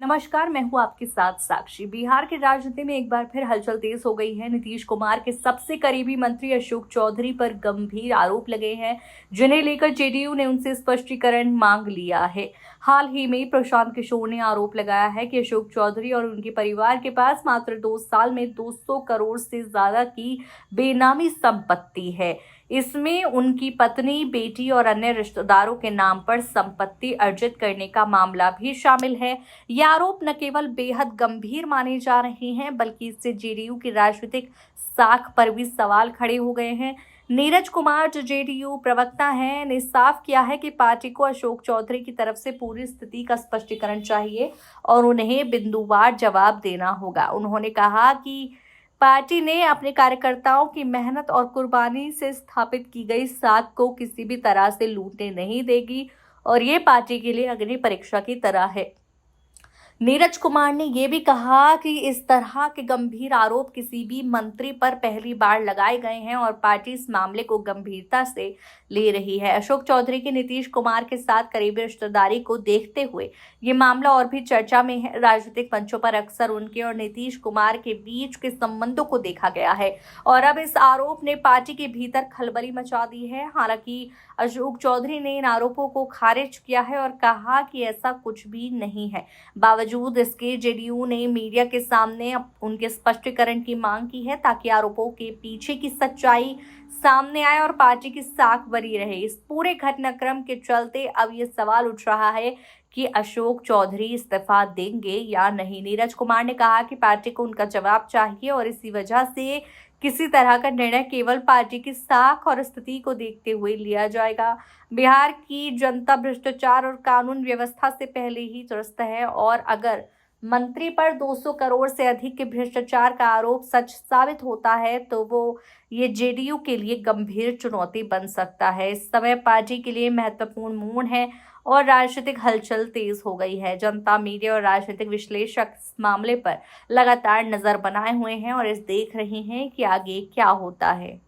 नमस्कार, मैं हूँ आपके साथ साक्षी। बिहार की राजनीति में एक बार फिर हलचल तेज हो गई है। नीतीश कुमार के सबसे करीबी मंत्री अशोक चौधरी पर गंभीर आरोप लगे हैं, जिन्हें लेकर जेडीयू ने उनसे स्पष्टीकरण मांग लिया है। हाल ही में प्रशांत किशोर ने आरोप लगाया है कि अशोक चौधरी और उनके परिवार के पास मात्र 2 साल में 200 करोड़ से ज्यादा की बेनामी संपत्ति है। इसमें उनकी पत्नी, बेटी और अन्य रिश्तेदारों के नाम पर संपत्ति अर्जित करने का मामला भी शामिल है। ये आरोप न केवल बेहद गंभीर माने जा रहे हैं, बल्कि इससे जेडीयू की राजनीतिक साख पर भी सवाल खड़े हो गए हैं। नीरज कुमार, जो जेडीयू प्रवक्ता हैं, ने साफ किया है कि पार्टी को अशोक चौधरी की तरफ से पूरी स्थिति का स्पष्टीकरण चाहिए और उन्हें बिंदुवार जवाब देना होगा। उन्होंने कहा कि पार्टी ने अपने कार्यकर्ताओं की मेहनत और कुर्बानी से स्थापित की गई साख को किसी भी तरह से लूटने नहीं देगी और ये पार्टी के लिए अग्नि परीक्षा की तरह है। नीरज कुमार ने यह भी कहा कि इस तरह के गंभीर आरोप किसी भी मंत्री पर पहली बार लगाए गए हैं और पार्टी इस मामले को गंभीरता से ले रही है। अशोक चौधरी की नीतीश कुमार के साथ करीबी रिश्तेदारी को देखते हुए ये मामला और भी चर्चा में है। राजनीतिक मंचों पर अक्सर उनके और नीतीश कुमार के बीच के संबंधों को देखा गया है और अब इस आरोप ने पार्टी के भीतर खलबली मचा दी है। हालांकि अशोक चौधरी ने इन आरोपों को खारिज किया है और कहा कि ऐसा कुछ भी नहीं है। बावजूद इसके जेडीयू ने मीडिया के सामने उनके स्पष्टीकरण की मांग की है, ताकि आरोपों के पीछे की सच्चाई सामने आए और पार्टी की साख बनी रहे। इस पूरे घटनाक्रम के चलते अब ये सवाल उठ रहा है कि अशोक चौधरी इस्तीफा देंगे या नहीं। नीरज कुमार ने कहा कि पार्टी को उनका जवाब चाहिए और इसी वजह से किसी तरह का निर्णय केवल पार्टी की साख और स्थिति को देखते हुए लिया जाएगा। बिहार की जनता भ्रष्टाचार और कानून व्यवस्था से पहले ही त्रस्त है और अगर मंत्री पर 200 करोड़ से अधिक के भ्रष्टाचार का आरोप सच साबित होता है तो वो ये जेडीयू के लिए गंभीर चुनौती बन सकता है। इस समय पार्टी के लिए महत्वपूर्ण मोड़ है और राजनीतिक हलचल तेज हो गई है। जनता, मीडिया और राजनीतिक विश्लेषक इस मामले पर लगातार नजर बनाए हुए हैं और इस देख रहे हैं कि आगे क्या होता है।